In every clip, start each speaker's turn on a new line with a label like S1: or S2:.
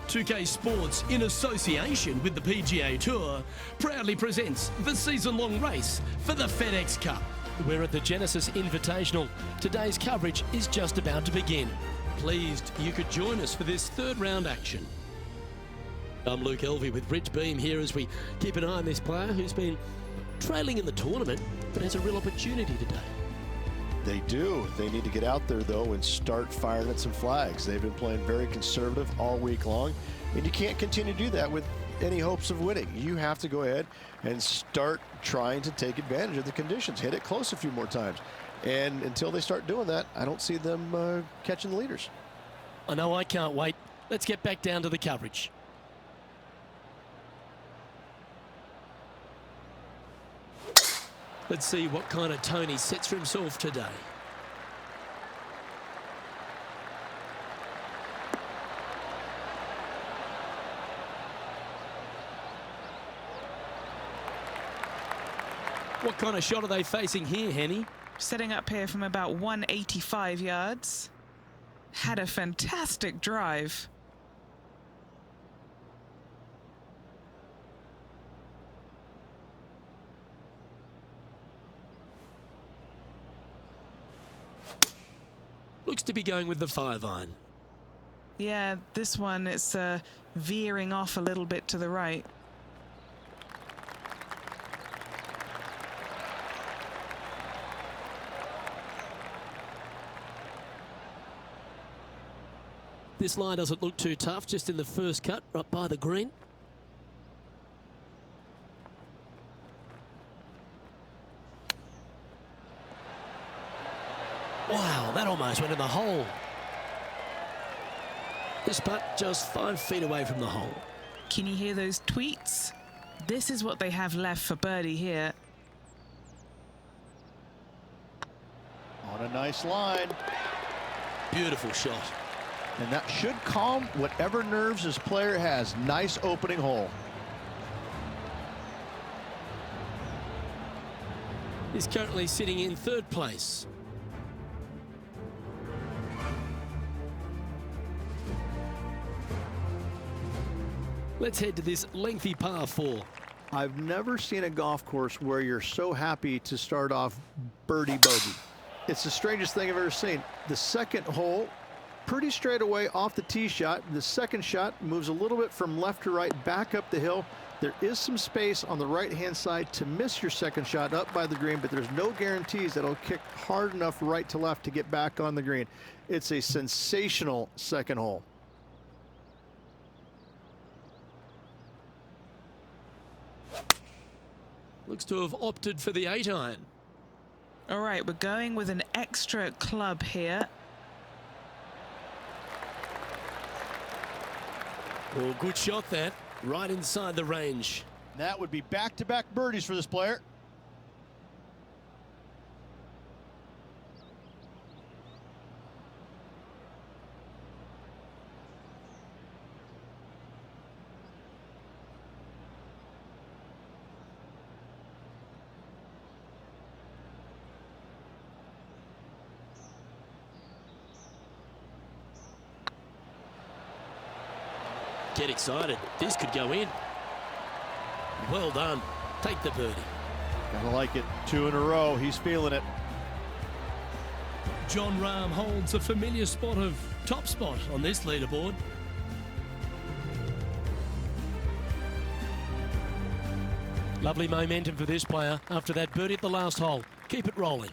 S1: 2K Sports, in association with the PGA Tour, proudly presents the season-long race for the FedEx Cup. We're at the Genesis Invitational. Today's coverage is just about to begin. Pleased you could join us for this third round action. I'm Luke Elvey with Rich Beam here as we keep an eye on this player who's been trailing in the tournament but has a real opportunity today.
S2: They do. They need to get out there, though, and start firing at some flags. They've been playing very conservative all week long, and you can't continue to do that with any hopes of winning. You have to go ahead and start trying to take advantage of the conditions. Hit it close a few more times. And until they start doing that, I don't see them catching the leaders.
S1: I know I can't wait. Let's get back down to the coverage. Let's see what kind of tone he sets for himself today. What kind of shot are they facing here, Henny?
S3: Setting up here from about 185 yards. Had a fantastic drive.
S1: Looks to be going with the 5-iron.
S3: Yeah, this one it's veering off a little bit to the right.
S1: This line doesn't look too tough, just in the first cut, right by the green. Wow, that almost went in the hole. This putt just 5 feet away from the hole.
S3: Can you hear those tweets? This is what they have left for birdie here.
S2: On a nice line.
S1: Beautiful shot.
S2: And that should calm whatever nerves this player has. Nice opening hole.
S1: He's currently sitting in third place. Let's head to this lengthy par 4.
S2: I've never seen a golf course where you're so happy to start off birdie bogey. It's the strangest thing I've ever seen. The second hole, pretty straight away off the tee shot. The second shot moves a little bit from left to right, back up the hill. There is some space on the right-hand side to miss your second shot up by the green, but there's no guarantees that it'll kick hard enough right to left to get back on the green. It's a sensational second hole.
S1: Looks to have opted for the 8-iron.
S3: All right, we're going with an extra club here.
S1: Well, good shot that, right inside the range.
S2: That would be back-to-back birdies for this player.
S1: Get excited. This could go in. Well done. Take the birdie.
S2: Gotta like it. 2 in a row. He's feeling it.
S1: John Rahm holds a familiar spot of top spot on this leaderboard. Lovely momentum for this player after that birdie at the last hole. Keep it rolling.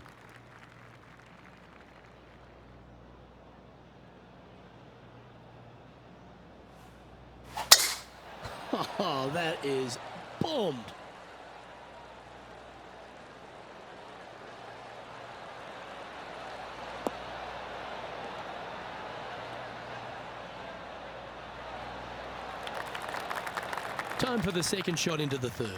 S1: Oh, that is bombed. Time for the second shot into the third.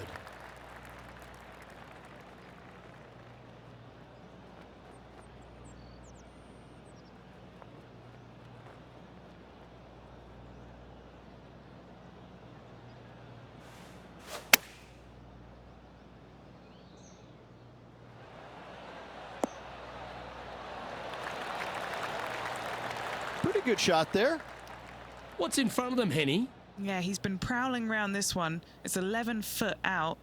S2: Pretty good shot there.
S1: What's in front of them, Henny?
S3: Yeah, he's been prowling around this one. It's 11 foot out.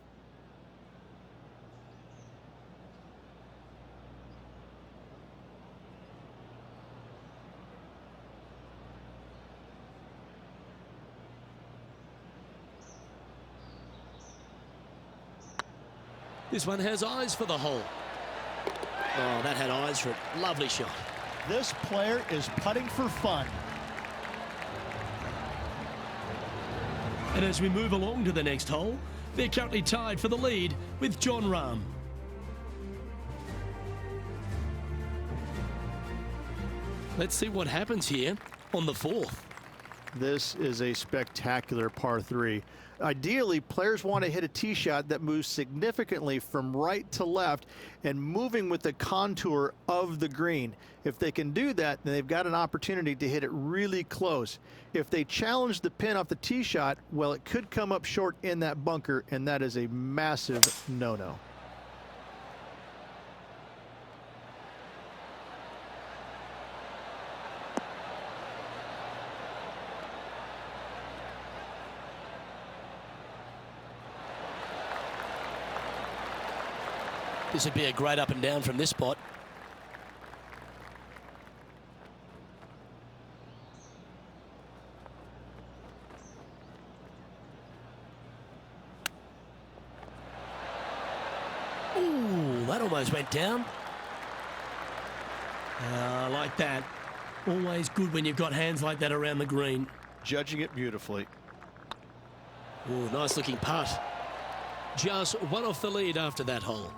S1: This one has eyes for the hole. Oh, that had eyes for it. Lovely shot.
S4: This player is putting for fun.
S1: And as we move along to the next hole, they're currently tied for the lead with Jon Rahm. Let's see what happens here on the 4th.
S2: This is a spectacular par 3. Ideally, players want to hit a tee shot that moves significantly from right to left and moving with the contour of the green. If they can do that, then they've got an opportunity to hit it really close. If they challenge the pin off the tee shot, well, it could come up short in that bunker, and that is a massive no-no.
S1: This would be a great up and down from this spot. Ooh, that almost went down. I like that. Always good when you've got hands like that around the green.
S2: Judging it beautifully.
S1: Ooh, nice looking putt. Just one off the lead after that hole.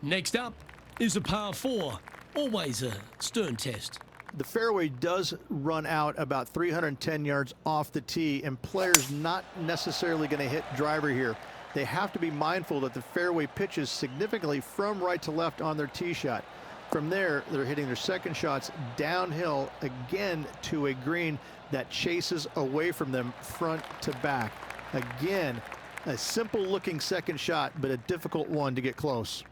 S1: Next up is a par 4. Always a stern test.
S2: The fairway does run out about 310 yards off the tee, and players not necessarily going to hit driver here. They have to be mindful that the fairway pitches significantly from right to left on their tee shot. From there, they're hitting their second shots downhill again to a green that chases away from them front to back. Again, a simple looking second shot, but a difficult one to get close.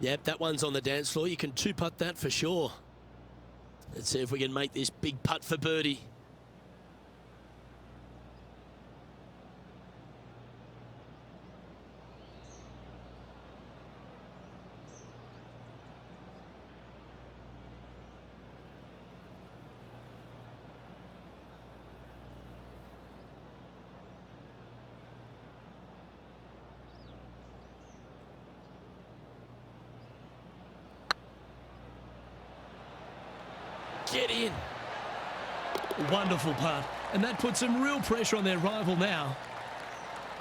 S1: Yep, that one's on the dance floor. You can two-putt that for sure. Let's see if we can make this big putt for birdie. Get in. Wonderful putt. And that puts some real pressure on their rival now.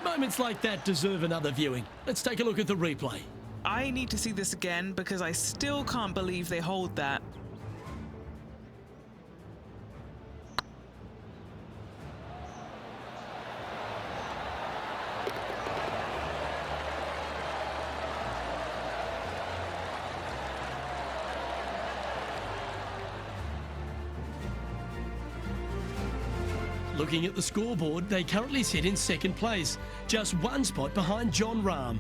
S1: Moments like that deserve another viewing. Let's take a look at the replay.
S3: I need to see this again because I still can't believe they hold that.
S1: Looking at the scoreboard, they currently sit in second place, just one spot behind Jon Rahm.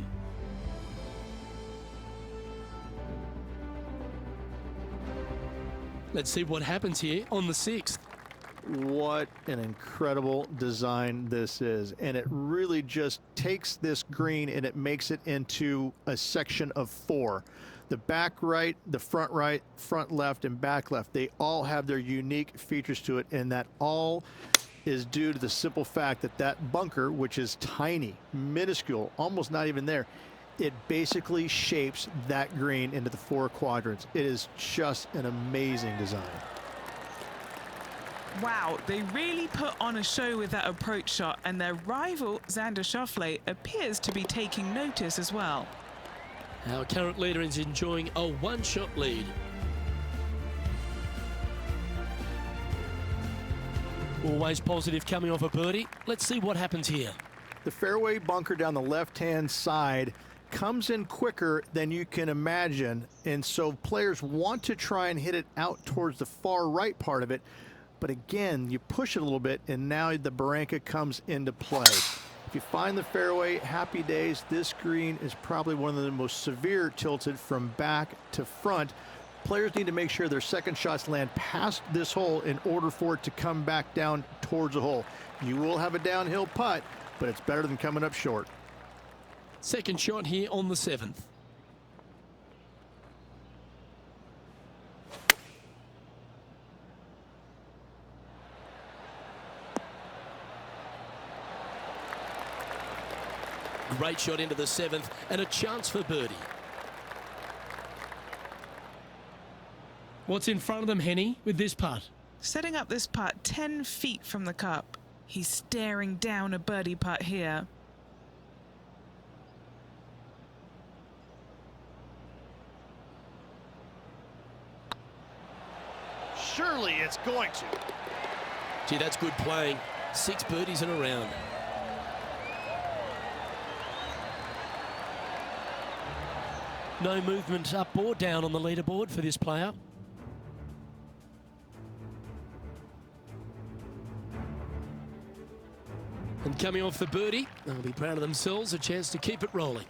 S1: Let's see what happens here on the 6th.
S2: What an incredible design this is. And it really just takes this green and it makes it into a section of 4. The back right, front left, and back left, they all have their unique features to it, and that all is due to the simple fact that that bunker, which is tiny, minuscule, almost not even there, it basically shapes that green into the 4 quadrants. It is just an amazing design.
S3: Wow, they really put on a show with that approach shot, and their rival, Xander Schauffele, appears to be taking notice as well.
S1: Our current leader is enjoying a one-shot lead. Always positive coming off a birdie. Let's see what happens here.
S2: The fairway bunker down the left-hand side comes in quicker than you can imagine, and so players want to try and hit it out towards the far right part of it, but again, you push it a little bit, and now the barranca comes into play. If you find the fairway, happy days. This green is probably one of the most severe tilted from back to front. Players need to make sure their second shots land past this hole in order for it to come back down towards the hole. You will have a downhill putt, but it's better than coming up short.
S1: Second shot here on the 7th. Great shot into the 7th and a chance for birdie. What's in front of them, Henny, with this putt?
S3: Setting up this putt 10 feet from the cup. He's staring down a birdie putt here.
S4: Surely it's going to.
S1: Gee, that's good playing. 6 birdies in a round. No movement up or down on the leaderboard for this player. And coming off the birdie, they'll be proud of themselves, a chance to keep it rolling.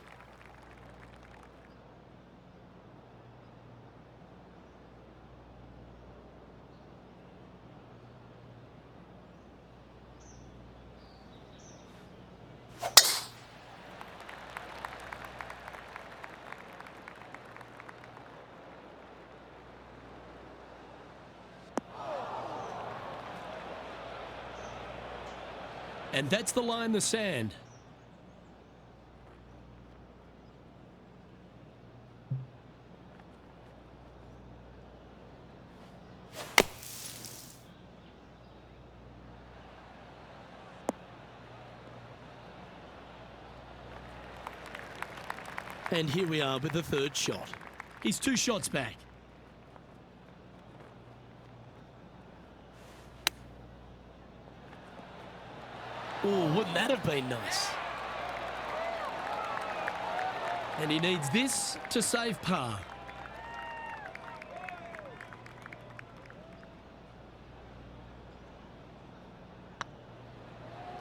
S1: And that's the line in the sand. And here we are with the third shot. He's 2 shots back. Oh, wouldn't that have been nice? And he needs this to save par.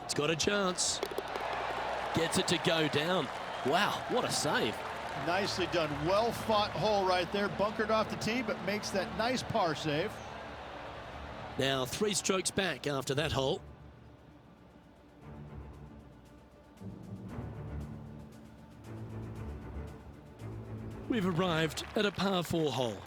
S1: It's got a chance. Gets it to go down. Wow, what a save.
S4: Nicely done. Well fought hole right there. Bunkered off the tee, but makes that nice par save.
S1: Now 3 strokes back after that hole. We've arrived at a par 4 hole.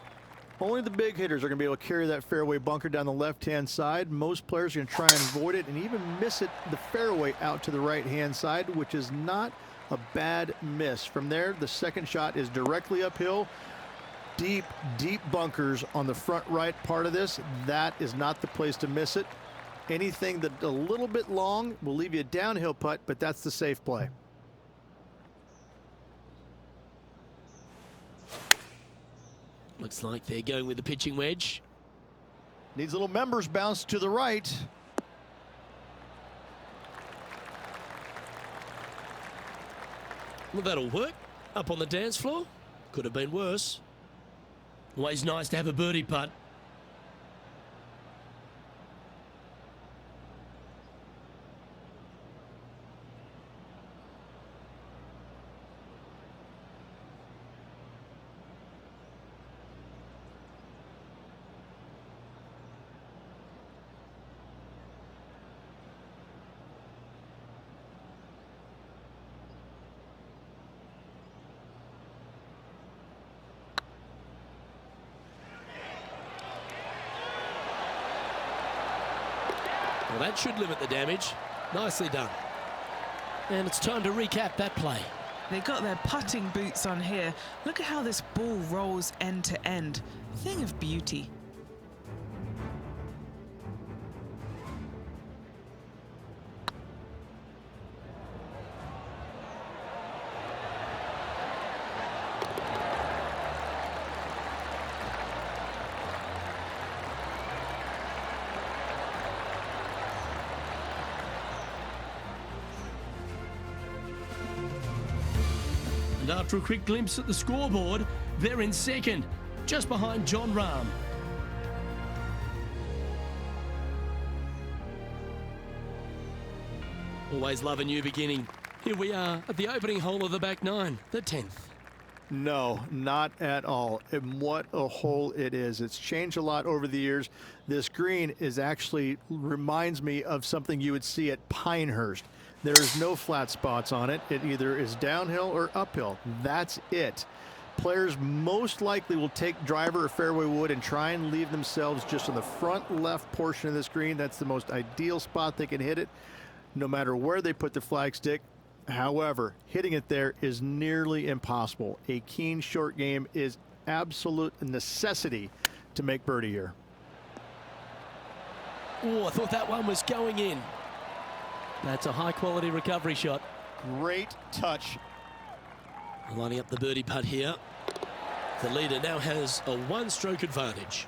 S2: Only the big hitters are going to be able to carry that fairway bunker down the left-hand side. Most players are going to try and avoid it and even miss it the fairway out to the right-hand side, which is not a bad miss. From there, the second shot is directly uphill. Deep, deep bunkers on the front right part of this. That is not the place to miss it. Anything that a little bit long will leave you a downhill putt, but that's the safe play.
S1: Looks like they're going with the pitching wedge.
S2: Needs a little members bounce to the right.
S1: Well, that'll work. Up on the dance floor. Could have been worse. Always nice to have a birdie putt. Well, that should limit the damage. Nicely done. And it's time to recap that play.
S3: They got their putting boots on here. Look at how this ball rolls end to end. Thing of beauty.
S1: And after a quick glimpse at the scoreboard, they're in second, just behind John Rahm. Always love a new beginning. Here we are at the opening hole of the back nine, the 10th.
S2: No, not at all. And what a hole it is. It's changed a lot over the years. This green is actually reminds me of something you would see at Pinehurst. There's no flat spots on it. It either is downhill or uphill. That's it. Players most likely will take driver or fairway wood and try and leave themselves just on the front left portion of this green. That's the most ideal spot they can hit it, no matter where they put the flagstick. However, hitting it there is nearly impossible. A keen short game is absolute necessity to make birdie here.
S1: Oh, I thought that one was going in. That's a high quality recovery shot.
S4: Great touch.
S1: Lining up the birdie putt here. The leader now has a one-stroke advantage.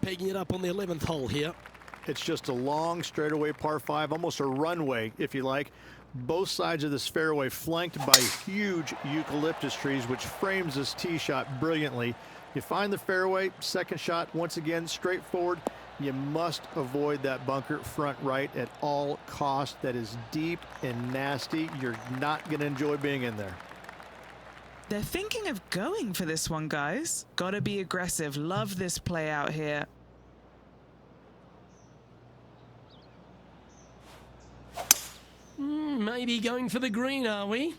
S1: Pegging it up on the 11th hole here.
S2: It's just a long straightaway par 5, almost a runway, if you like. Both sides of this fairway flanked by huge eucalyptus trees, which frames this tee shot brilliantly. You find the fairway, second shot, once again, straightforward. You must avoid that bunker front right at all costs. That is deep and nasty. You're not going to enjoy being in there.
S3: They're thinking of going for this one, guys. Gotta be aggressive. Love this play out here.
S1: Maybe going for the green, are we?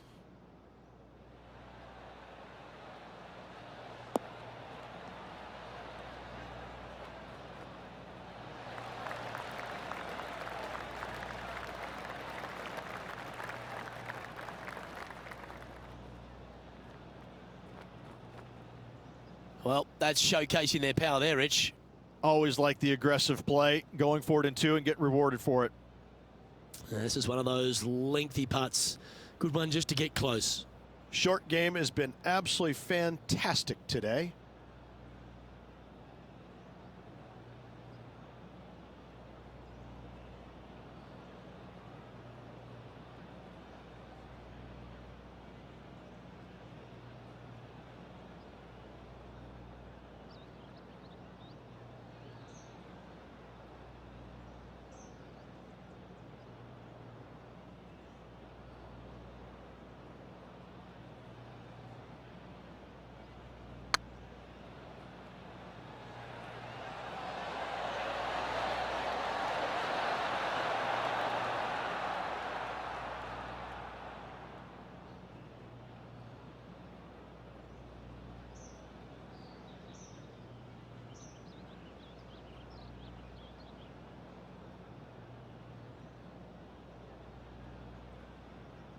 S1: Well, that's showcasing their power there, Rich.
S4: Always like the aggressive play, going for it in two and get rewarded for it.
S1: This is one of those lengthy putts. Good one just to get close.
S4: Short game has been absolutely fantastic today.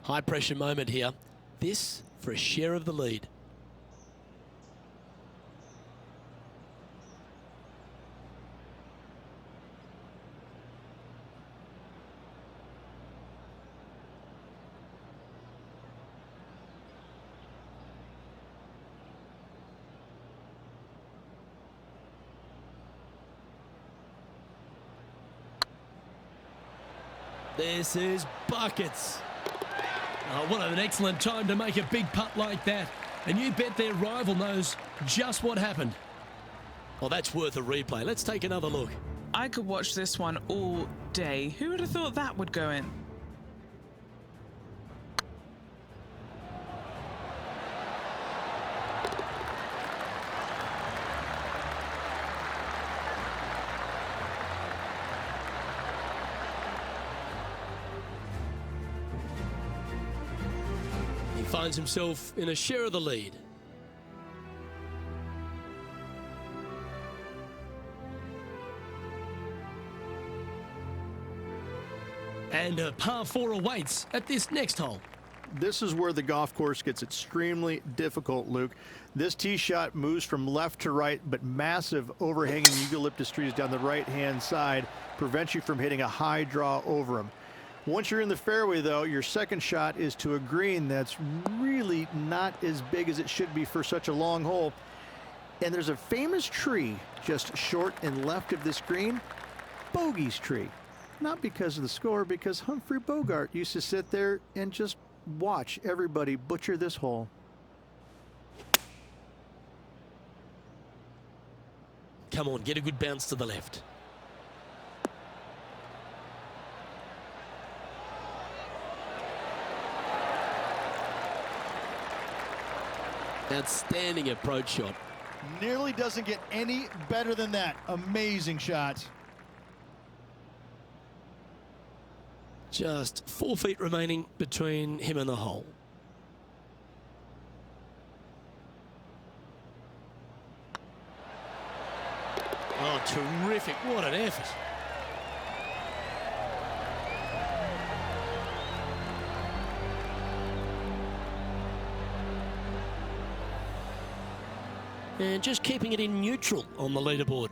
S1: High pressure moment here. This for a share of the lead. This is buckets. Oh, what an excellent time to make a big putt like that. And you bet their rival knows just what happened. Well, that's worth a replay. Let's take another look.
S3: I could watch this one all day. Who would have thought that would go in?
S1: He finds himself in a share of the lead. And a par 4 awaits at this next hole.
S2: This is where the golf course gets extremely difficult, Luke. This tee shot moves from left to right, but massive overhanging eucalyptus trees down the right-hand side prevents you from hitting a high draw over them. Once you're in the fairway, though, your second shot is to a green that's really not as big as it should be for such a long hole. And there's a famous tree just short and left of this green, Bogey's tree. Not because of the score, because Humphrey Bogart used to sit there and just watch everybody butcher this hole.
S1: Come on, get a good bounce to the left. Outstanding approach shot.
S4: Nearly doesn't get any better than that. Amazing shot.
S1: Just 4 feet remaining between him and the hole. Oh, terrific. What an effort. And just keeping it in neutral on the leaderboard.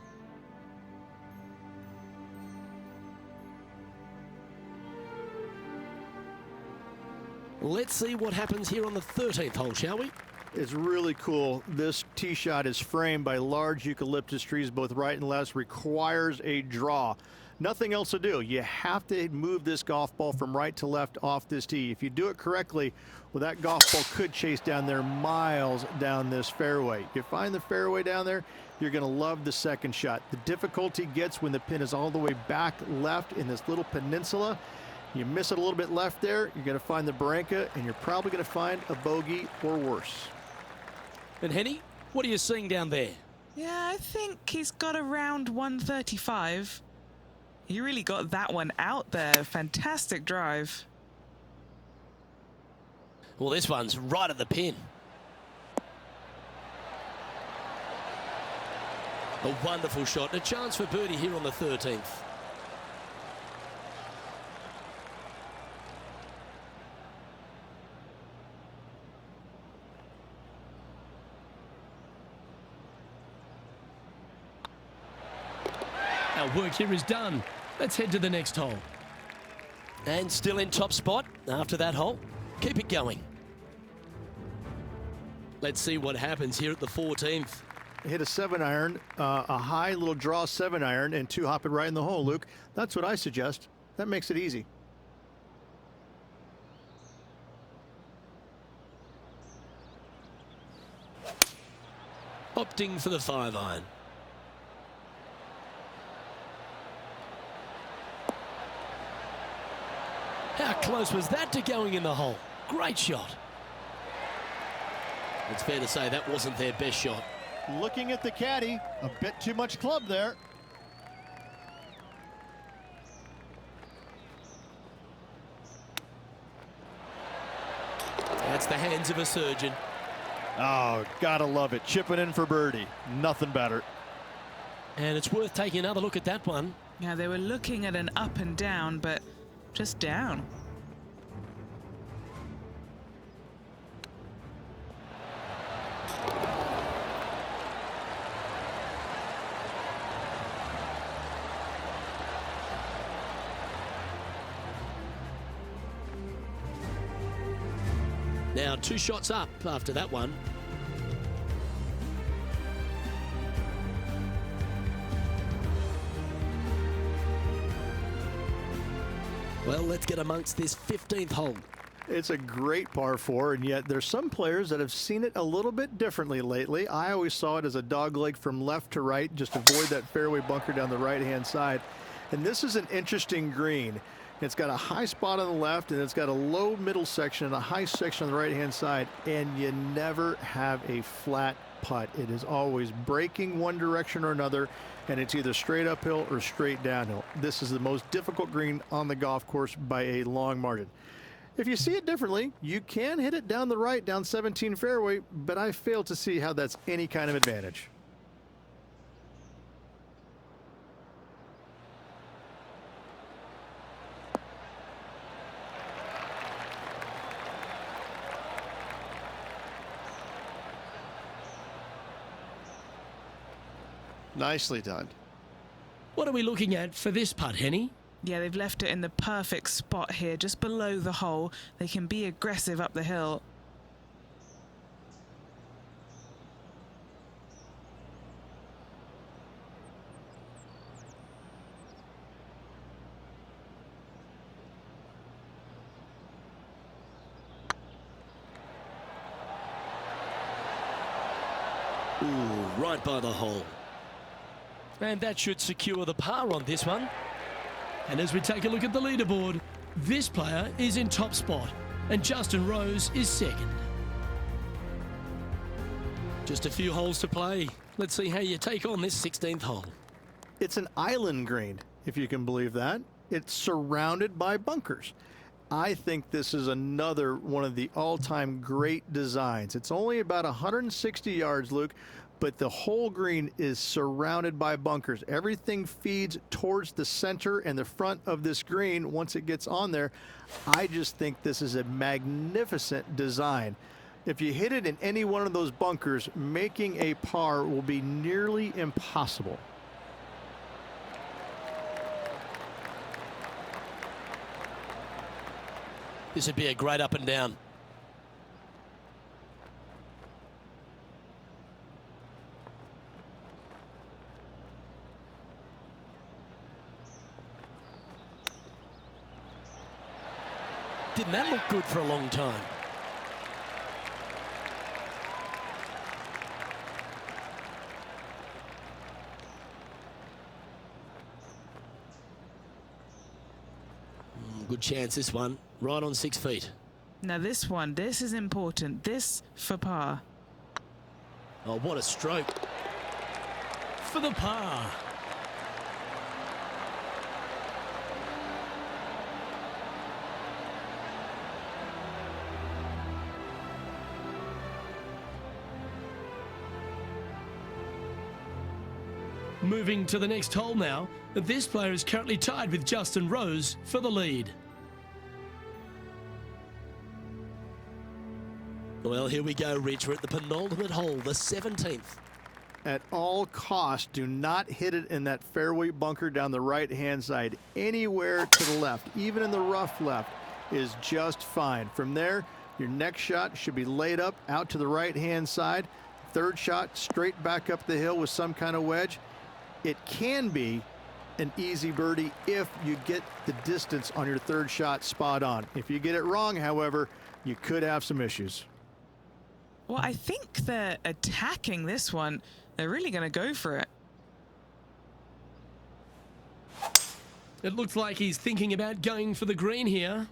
S1: Let's see what happens here on the 13th hole, shall we?
S2: It's really cool. This tee shot is framed by large eucalyptus trees, both right and left, requires a draw. Nothing else to do. You have to move this golf ball from right to left off this tee. If you do it correctly, well, that golf ball could chase down there miles down this fairway. You find the fairway down there, you're going to love the second shot. The difficulty gets when the pin is all the way back left in this little peninsula. You miss it a little bit left there, you're going to find the barranca, and you're probably going to find a bogey or worse.
S1: And Henny, what are you seeing down there?
S3: Yeah, I think he's got around 135. He really got that one out there. Fantastic drive.
S1: Well, this one's right at the pin. A wonderful shot and a chance for birdie here on the 13th. Our work here is done. Let's head to the next hole. And still in top spot after that hole. Keep it going. Let's see what happens here at the 14th.
S2: Hit a 7-iron, a high little draw 7-iron, and 2 hop it right in the hole, Luke. That's what I suggest. That makes it easy.
S1: Opting for the 5-iron. How close was that to going in the hole? Great shot. It's fair to say that wasn't their best shot.
S4: Looking at the caddy, a bit too much club there.
S1: That's the hands of a surgeon.
S4: Oh, gotta love it. Chipping in for birdie. Nothing better.
S1: And it's worth taking another look at that one.
S3: Yeah, they were looking at an up and down, but just down.
S1: Now 2 shots up after that one. Well, let's get amongst this 15th hole.
S2: It's a great par 4, and yet there's some players that have seen it a little bit differently lately. I always saw it as a dogleg from left to right, just avoid that fairway bunker down the right-hand side. And this is an interesting green. It's got a high spot on the left, and it's got a low middle section and a high section on the right-hand side, and you never have a flat putt. It is always breaking one direction or another, and it's either straight uphill or straight downhill. This is the most difficult green on the golf course by a long margin. If you see it differently, you can hit it down the right, down 17 fairway, but I fail to see how that's any kind of advantage.
S4: Nicely done.
S1: What are we looking at for this putt, Henny?
S3: Yeah, they've left it in the perfect spot here, just below the hole. They can be aggressive up the hill.
S1: Ooh, right by the hole. And that should secure the par on this one. And as we take a look at the leaderboard, this player is in top spot and Justin Rose is second. Just a few holes to play. Let's see how you take on this 16th hole.
S2: It's an island green, if you can believe that. It's surrounded by bunkers. I think this is another one of the all-time great designs. It's only about 160 yards, Luke, but the whole green is surrounded by bunkers. Everything feeds towards the center and the front of this green once it gets on there. I just think this is a magnificent design. If you hit it in any one of those bunkers, making a par will be nearly impossible.
S1: This would be a great up and down. Didn't that look good for a long time? Good chance this one, right on 6 feet.
S3: Now this is important. This for par.
S1: Oh, what a stroke. For the par. Moving to the next hole now, this player is currently tied with Justin Rose for the lead. Well, here we go, Rich. We're at the penultimate hole, the 17th.
S2: At all costs, do not hit it in that fairway bunker down the right-hand side. Anywhere to the left, even in the rough left, is just fine. From there, your next shot should be laid up out to the right-hand side. Third shot, straight back up the hill with some kind of wedge. It can be an easy birdie if you get the distance on your third shot spot on. If you get it wrong, however, you could have some issues.
S3: Well, I think they're attacking this one. They're really going to go for it.
S1: It looks like he's thinking about going for the green here.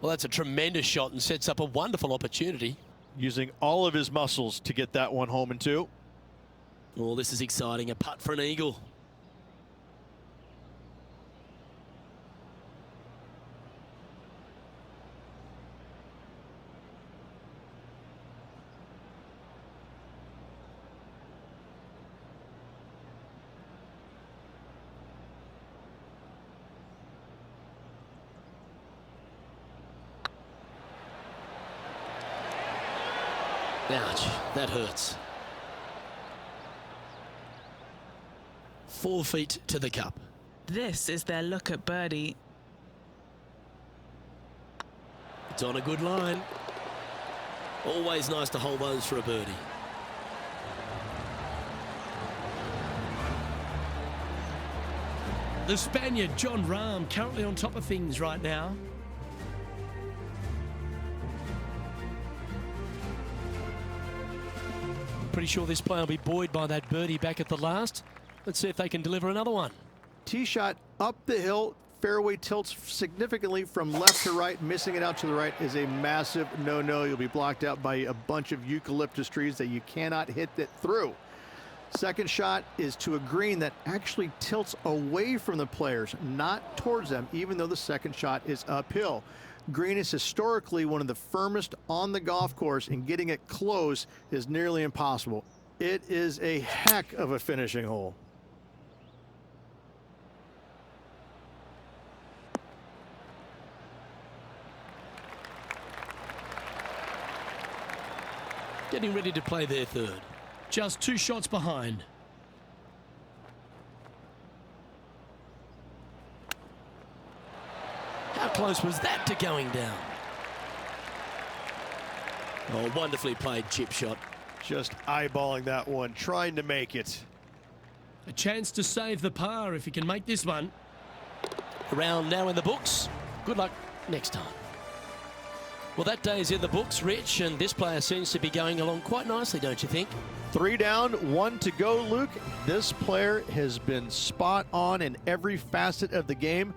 S1: Well, that's a tremendous shot and sets up a wonderful opportunity.
S4: Using all of his muscles to get that one home in two.
S1: Oh, this is exciting. A putt for an eagle. Ouch, that hurts. 4 feet to the cup.
S3: This is their look at birdie.
S1: It's on a good line. Always nice to hold those for a birdie. The Spaniard, John Rahm, currently on top of things right now. Pretty sure this player will be buoyed by that birdie back at the last. Let's see if they can deliver another one.
S2: Tee shot up the hill, fairway tilts significantly from left to right. Missing it out to the right is a massive no-no. You'll be blocked out by a bunch of eucalyptus trees that you cannot hit it through. Second shot is to a green that actually tilts away from the players, not towards them, even though the second shot is uphill. Green is historically one of the firmest on the golf course, and getting it close is nearly impossible. It is a heck of a finishing hole.
S1: Getting ready to play their third. Just 2 shots behind. How close was that to going down? Oh, wonderfully played chip shot.
S4: Just eyeballing that one, trying to make it.
S1: A chance to save the par if he can make this one. A round now in the books. Good luck next time. Well, that day is in the books, Rich, and this player seems to be going along quite nicely, don't you think?
S4: 3 down, 1 to go, Luke. This player has been spot on in every facet of the game.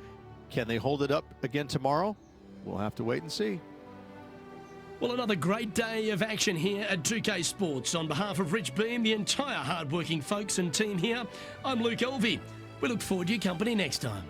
S4: Can they hold it up again tomorrow? We'll have to wait and see.
S1: Well, another great day of action here at 2K Sports. On behalf of Rich Beam, the entire hard-working folks and team here, I'm Luke Elvey. We look forward to your company next time.